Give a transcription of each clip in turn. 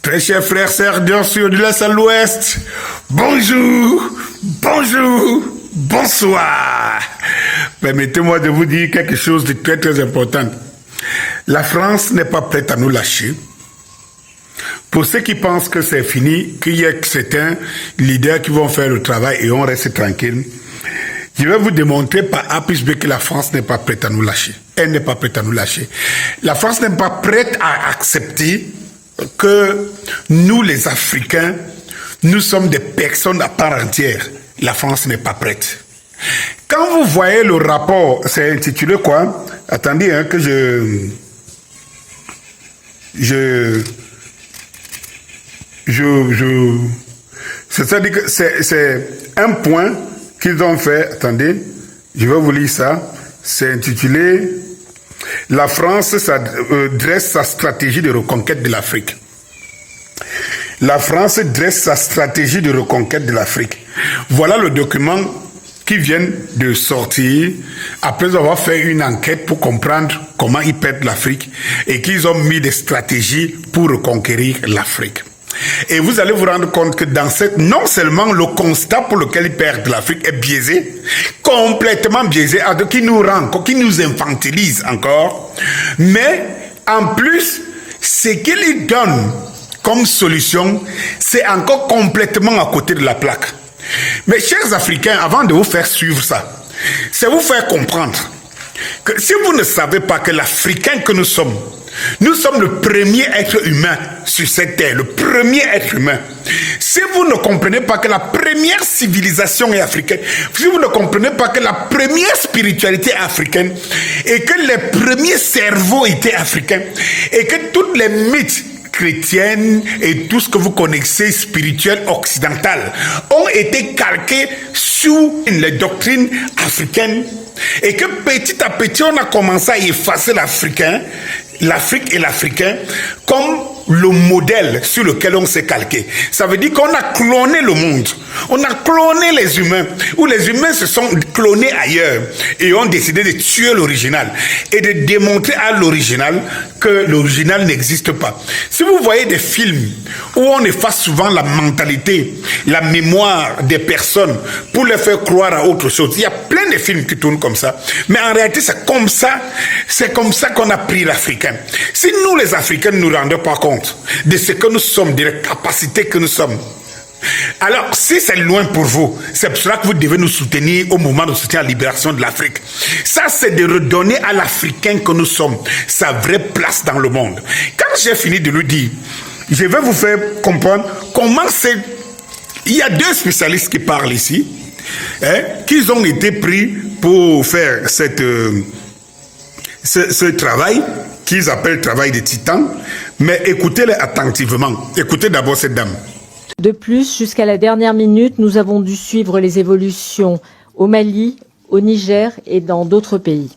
Très chers frères, sœurs, bien sûr, de l'Est à l'Ouest, bonjour, bonjour, bonsoir. Permettez-moi de vous dire quelque chose de très très important. La France n'est pas prête à nous lâcher. Pour ceux qui pensent que c'est fini, qu'il y a certains leaders qui vont faire le travail et on reste tranquille, je vais vous démontrer par A plus B que la France n'est pas prête à nous lâcher. Elle n'est pas prête à nous lâcher. La France n'est pas prête à accepter que nous, les Africains, nous sommes des personnes à part entière. La France n'est pas prête. Quand vous voyez le rapport, c'est intitulé quoi? Attendez, hein, que c'est-à-dire que c'est un point qu'ils ont fait. Attendez, je vais vous lire ça. C'est intitulé « La France dresse sa stratégie de reconquête de l'Afrique ». La France dresse sa stratégie de reconquête de l'Afrique. Voilà le document qui vient de sortir après avoir fait une enquête pour comprendre comment ils perdent l'Afrique et qu'ils ont mis des stratégies pour reconquérir l'Afrique. Et vous allez vous rendre compte que dans cette, non seulement le constat pour lequel ils perdent l'Afrique est biaisé, complètement biaisé, qui nous rend, qui nous infantilise encore, mais en plus, ce qu'ils donnent comme solution, c'est encore complètement à côté de la plaque. Mes chers Africains, avant de vous faire suivre ça, c'est vous faire comprendre que si vous ne savez pas que l'Africain que nous sommes le premier être humain sur cette terre, le premier être humain. Si vous ne comprenez pas que la première civilisation est africaine, si vous ne comprenez pas que la première spiritualité est africaine, et que les premiers cerveaux étaient africains, et que toutes les mythes chrétiennes et tout ce que vous connaissez spirituel occidental ont été calqués sous les doctrines africaines, et que petit à petit on a commencé à effacer l'Afrique et l'Africain comme le modèle sur lequel on s'est calqué. Ça veut dire qu'on a cloné le monde. On a cloné les humains, ou les humains se sont clonés ailleurs et ont décidé de tuer l'original et de démontrer à l'original que l'original n'existe pas. Si vous voyez des films où on efface souvent la mentalité, la mémoire des personnes pour les faire croire à autre chose, il y a plein de films qui tournent comme ça, mais en réalité c'est comme ça qu'on a pris l'Africain. Si nous les Africains ne nous rendons pas compte de ce que nous sommes, de la capacité que nous sommes, alors si c'est loin pour vous, c'est pour cela que vous devez nous soutenir au moment de soutenir la libération de l'Afrique. Ça, c'est de redonner à l'Africain que nous sommes sa vraie place dans le monde. Quand j'ai fini de le dire, je vais vous faire comprendre comment c'est. Il y a deux spécialistes qui parlent ici, qu'ils ont été pris pour faire ce travail qu'ils appellent travail de titan, mais écoutez-les attentivement. Écoutez d'abord cette dame. De plus, jusqu'à la dernière minute, nous avons dû suivre les évolutions au Mali, au Niger et dans d'autres pays.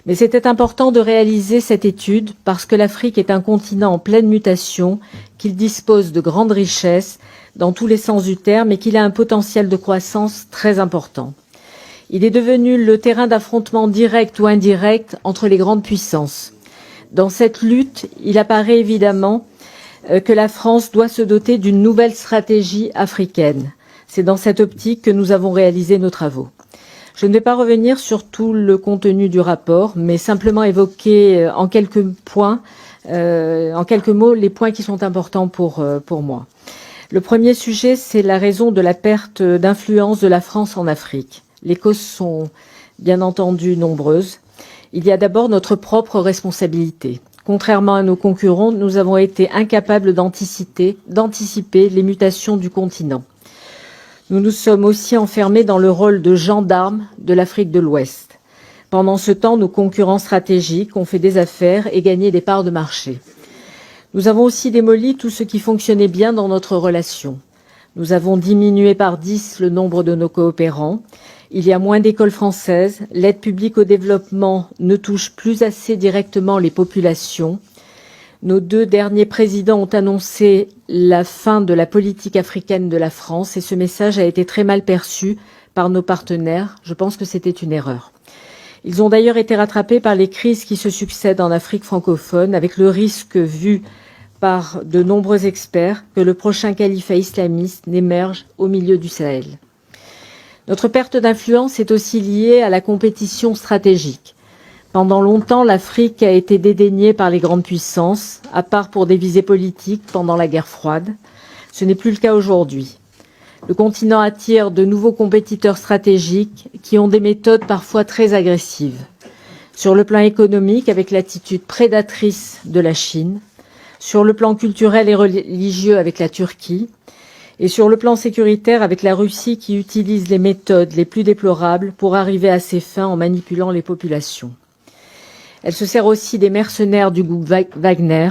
Mais c'était important de réaliser cette étude parce que l'Afrique est un continent en pleine mutation, qu'il dispose de grandes richesses dans tous les sens du terme et qu'il a un potentiel de croissance très important. Il est devenu le terrain d'affrontement direct ou indirect entre les grandes puissances. Dans cette lutte, il apparaît évidemment que la France doit se doter d'une nouvelle stratégie africaine. C'est dans cette optique que nous avons réalisé nos travaux. Je ne vais pas revenir sur tout le contenu du rapport, mais simplement évoquer en quelques mots, les points qui sont importants pour moi. Le premier sujet, c'est la raison de la perte d'influence de la France en Afrique. Les causes sont bien entendu nombreuses. Il y a d'abord notre propre responsabilité. Contrairement à nos concurrents, nous avons été incapables d'anticiper les mutations du continent. Nous nous sommes aussi enfermés dans le rôle de gendarmes de l'Afrique de l'Ouest. Pendant ce temps, nos concurrents stratégiques ont fait des affaires et gagné des parts de marché. Nous avons aussi démoli tout ce qui fonctionnait bien dans notre relation. Nous avons diminué par 10 le nombre de nos coopérants. Il y a moins d'écoles françaises, l'aide publique au développement ne touche plus assez directement les populations. Nos deux derniers présidents ont annoncé la fin de la politique africaine de la France et ce message a été très mal perçu par nos partenaires. Je pense que c'était une erreur. Ils ont d'ailleurs été rattrapés par les crises qui se succèdent en Afrique francophone avec le risque vu par de nombreux experts que le prochain califat islamiste n'émerge au milieu du Sahel. Notre perte d'influence est aussi liée à la compétition stratégique. Pendant longtemps, l'Afrique a été dédaignée par les grandes puissances, à part pour des visées politiques pendant la guerre froide. Ce n'est plus le cas aujourd'hui. Le continent attire de nouveaux compétiteurs stratégiques qui ont des méthodes parfois très agressives. Sur le plan économique, avec l'attitude prédatrice de la Chine, sur le plan culturel et religieux avec la Turquie, et sur le plan sécuritaire avec la Russie qui utilise les méthodes les plus déplorables pour arriver à ses fins en manipulant les populations. Elle se sert aussi des mercenaires du groupe Wagner,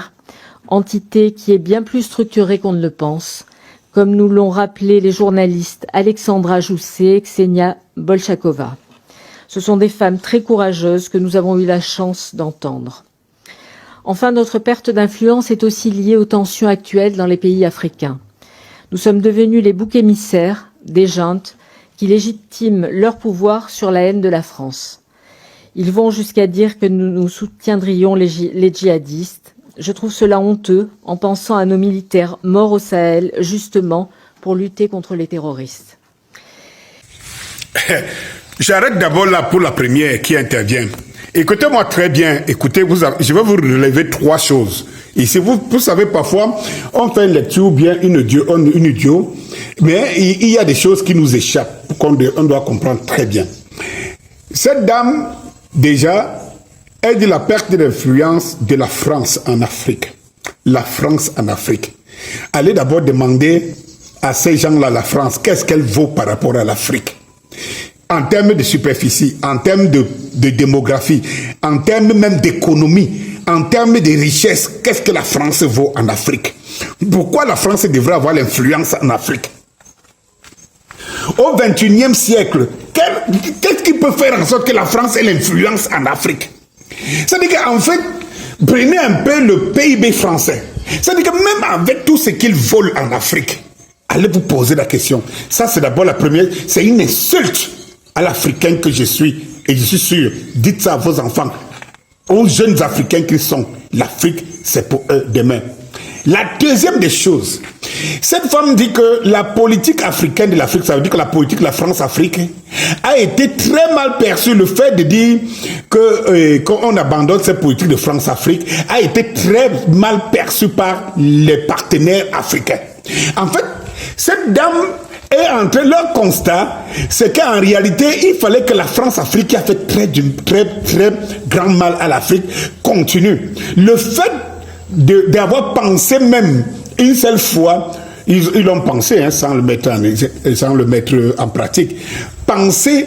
entité qui est bien plus structurée qu'on ne le pense, comme nous l'ont rappelé les journalistes Alexandra Jousset et Ksenia Bolchakova. Ce sont des femmes très courageuses que nous avons eu la chance d'entendre. Enfin, notre perte d'influence est aussi liée aux tensions actuelles dans les pays africains. Nous sommes devenus les boucs émissaires des juntes qui légitiment leur pouvoir sur la haine de la France. Ils vont jusqu'à dire que nous soutiendrions les djihadistes. Je trouve cela honteux en pensant à nos militaires morts au Sahel, justement pour lutter contre les terroristes. J'arrête d'abord là pour la première qui intervient. Écoutez-moi très bien, écoutez, je vais vous relever 3 choses. Ici, vous savez, parfois, on fait une lecture ou bien une audio, mais il y a des choses qui nous échappent, qu'on doit comprendre très bien. Cette dame, déjà, elle dit la perte d'influence de la France en Afrique. La France en Afrique. Allez d'abord demander à ces gens-là, la France, qu'est-ce qu'elle vaut par rapport à l'Afrique? En termes de superficie, en termes de démographie, en termes même d'économie, en termes de richesse, qu'est-ce que la France vaut en Afrique? Pourquoi la France devrait avoir l'influence en Afrique? Au XXIe siècle, qu'est-ce qui peut faire en sorte que la France ait l'influence en Afrique? C'est-à-dire qu'en fait, prenez un peu le PIB français. C'est-à-dire que même avec tout ce qu'ils volent en Afrique, allez vous poser la question. Ça, c'est d'abord la première, c'est une insulte à l'Africain que je suis. Et je suis sûr, dites ça à vos enfants, aux jeunes Africains qui sont. L'Afrique, c'est pour eux demain. La deuxième des choses, cette femme dit que la politique africaine de l'Afrique, ça veut dire que la politique de la France-Afrique a été très mal perçue. Le fait de dire qu'on abandonne cette politique de France-Afrique a été très mal perçu par les partenaires africains. En fait, cette dame est entrée, leur constat, c'est qu'en réalité, il fallait que la France-Afrique, qui a fait très grand mal à l'Afrique, continue. Le fait d'avoir pensé même une seule fois, ils l'ont pensé hein, sans le mettre en pratique, penser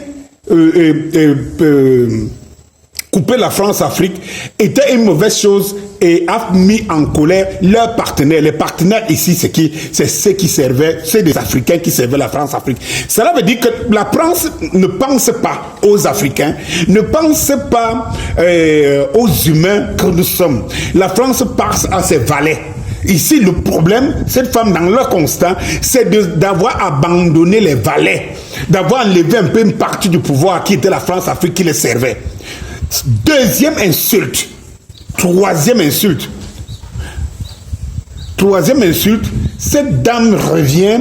couper la France-Afrique était une mauvaise chose et a mis en colère leurs partenaires. Les partenaires ici, c'est ceux qui servaient, c'est des Africains qui servaient la France-Afrique. Cela veut dire que la France ne pense pas aux Africains, ne pense pas aux humains que nous sommes. La France pense à ses valets. Ici, le problème, cette femme, dans leur constat, c'est d'avoir abandonné les valets, d'avoir enlevé un peu une partie du pouvoir qui était la France-Afrique qui les servait. Deuxième insulte. Troisième insulte, cette dame revient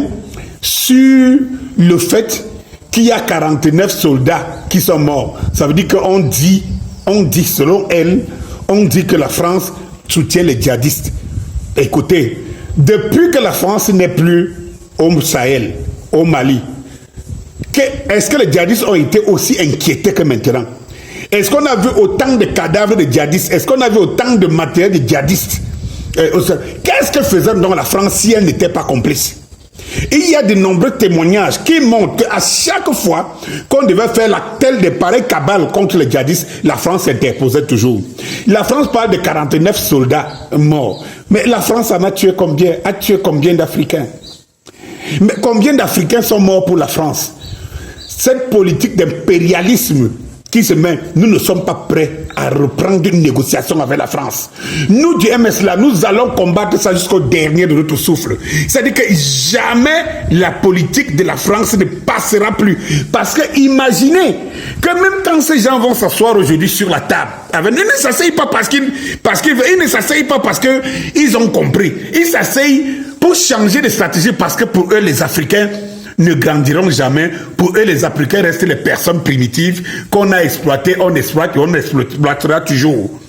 sur le fait qu'il y a 49 soldats qui sont morts. Ça veut dire qu'on dit, selon elle, on dit que la France soutient les djihadistes. Écoutez, depuis que la France n'est plus au Sahel, au Mali, est-ce que les djihadistes ont été aussi inquiétés que maintenant? Est-ce qu'on a vu autant de cadavres de djihadistes? Est-ce qu'on a vu autant de matériel de djihadistes? Qu'est-ce que faisait donc la France si elle n'était pas complice? Il y a de nombreux témoignages qui montrent qu'à chaque fois qu'on devait faire l'actel de pareilles cabales contre les djihadistes, la France s'interposait toujours. La France parle de 49 soldats morts. Mais la France en a tué combien? A tué combien d'Africains? Mais combien d'Africains sont morts pour la France? Cette politique d'impérialisme qui se met, nous ne sommes pas prêts à reprendre une négociation avec la France. Nous du MS là, nous allons combattre ça jusqu'au dernier de notre souffle. C'est-à-dire que jamais la politique de la France ne passera plus. Parce que imaginez que même quand ces gens vont s'asseoir aujourd'hui sur la table, ils ne s'asseyent pas ils ne s'asseyent pas parce qu'ils ont compris. Ils s'asseyent pour changer de stratégie parce que pour eux les Africains ne grandiront jamais. Pour eux, les Africains restent les personnes primitives qu'on a exploitées, on exploite et on exploitera toujours.